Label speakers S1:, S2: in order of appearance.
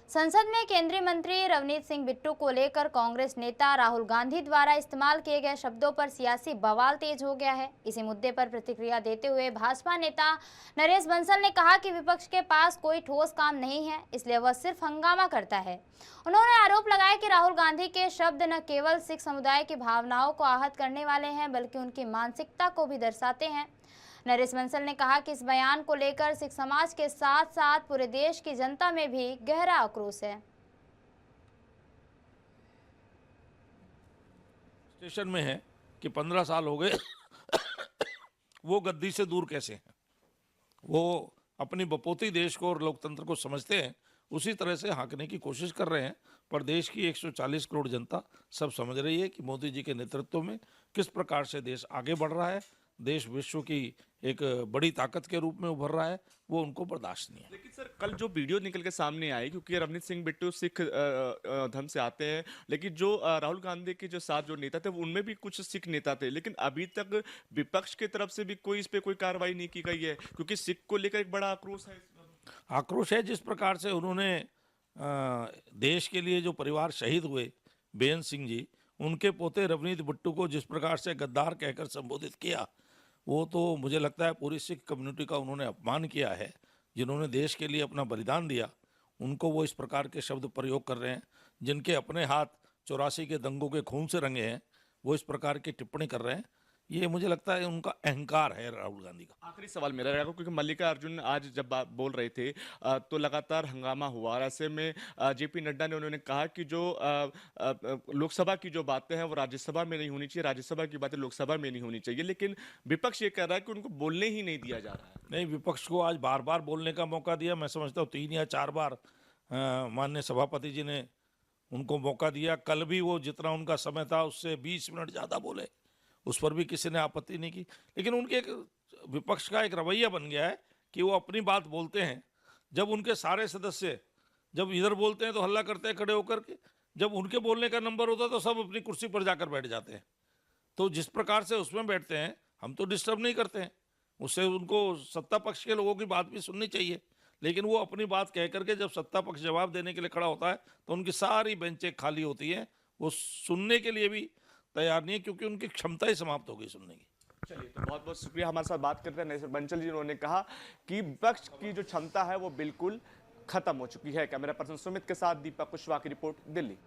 S1: संसद में केंद्रीय मंत्री रवनीत सिंह बिट्टू को लेकर कांग्रेस नेता राहुल गांधी द्वारा इस्तेमाल किए गए शब्दों पर सियासी बवाल तेज हो गया है। इसी मुद्दे पर प्रतिक्रिया देते हुए भाजपा नेता नरेश बंसल ने कहा कि विपक्ष के पास कोई ठोस काम नहीं है, इसलिए वह सिर्फ हंगामा करता है। उन्होंने आरोप लगाया कि राहुल गांधी के शब्द न केवल सिख समुदाय की भावनाओं को आहत करने वाले हैं, बल्कि उनकी मानसिकता को भी दर्शाते हैं। नरेश बंसल ने कहा कि इस बयान को लेकर सिख समाज के साथ साथ पूरे देश की जनता में भी गहरा आक्रोश है।
S2: स्टेशन में है कि 15 साल हो गए वो गद्दी से दूर कैसे हैं। वो अपनी बपोती देश को और लोकतंत्र को समझते हैं, उसी तरह से हाँकने की कोशिश कर रहे हैं। पर देश की 140 करोड़ जनता सब समझ रही है कि मोदी जी के नेतृत्व में किस प्रकार से देश आगे बढ़ रहा है, देश विश्व की एक बड़ी ताकत के रूप में उभर रहा है, वो उनको बर्दाश्त नहीं है।
S3: लेकिन सर, कल जो वीडियो निकल के सामने आई, क्योंकि रवनीत सिंह बिट्टू सिख धर्म से आते हैं, लेकिन जो राहुल गांधी के जो साथ जो नेता थे उनमें भी कुछ सिख नेता थे, लेकिन अभी तक विपक्ष की तरफ से भी कोई इस पे कोई कार्रवाई नहीं की गई है, क्योंकि सिख को लेकर एक बड़ा आक्रोश है।
S2: आक्रोश है जिस प्रकार से उन्होंने देश के लिए जो परिवार शहीद हुए बेअंत सिंह जी, उनके पोते रवनीत बिट्टू को जिस प्रकार से गद्दार कहकर संबोधित किया, वो तो मुझे लगता है पूरी सिख कम्युनिटी का उन्होंने अपमान किया है। जिन्होंने देश के लिए अपना बलिदान दिया, उनको वो इस प्रकार के शब्द प्रयोग कर रहे हैं। जिनके अपने हाथ 84 के दंगों के खून से रंगे हैं, वो इस प्रकार की टिप्पणी कर रहे हैं। ये मुझे लगता है उनका अहंकार है राहुल गांधी का।
S3: आखिरी सवाल मेरा रहेगा, क्योंकि मल्लिकार्जुन आज जब बोल रहे थे तो लगातार हंगामा हुआ, और ऐसे में जेपी नड्डा ने उन्होंने कहा कि जो लोकसभा की जो बातें हैं वो राज्यसभा में नहीं होनी चाहिए, राज्यसभा की बातें लोकसभा में नहीं होनी चाहिए, लेकिन विपक्ष ये कह रहा है कि उनको बोलने ही नहीं दिया जा रहा है।
S2: नहीं, विपक्ष को आज बार बार बोलने का मौका दिया। मैं समझता हूँ 3 या 4 बार माननीय सभापति जी ने उनको मौका दिया। कल भी वो जितना उनका समय था उससे 20 मिनट ज़्यादा बोले, उस पर भी किसी ने आपत्ति नहीं की। लेकिन उनके एक विपक्ष का एक रवैया बन गया है कि वो अपनी बात बोलते हैं, जब उनके सारे सदस्य जब इधर बोलते हैं तो हल्ला करते हैं खड़े होकर के, जब उनके बोलने का नंबर होता है तो सब अपनी कुर्सी पर जाकर बैठ जाते हैं। तो जिस प्रकार से उसमें बैठते हैं, हम तो डिस्टर्ब नहीं करते हैं, उससे उनको सत्ता पक्ष के लोगों की बात भी सुननी चाहिए। लेकिन वो अपनी बात कह करके जब सत्ता पक्ष जवाब देने के लिए खड़ा होता है तो उनकी सारी बेंचें खाली होती हैं, वो सुनने के लिए भी तैयार नहीं है, क्योंकि उनकी क्षमता ही समाप्त हो गई सुनने की।
S3: चलिए, तो बहुत बहुत शुक्रिया हमारे साथ बात करते हैं नरेश बंसल जी। उन्होंने कहा कि विपक्ष की जो क्षमता है वो बिल्कुल खत्म हो चुकी है। कैमरा पर्सन सुमित के साथ दीपक कुशवाहा की रिपोर्ट, दिल्ली।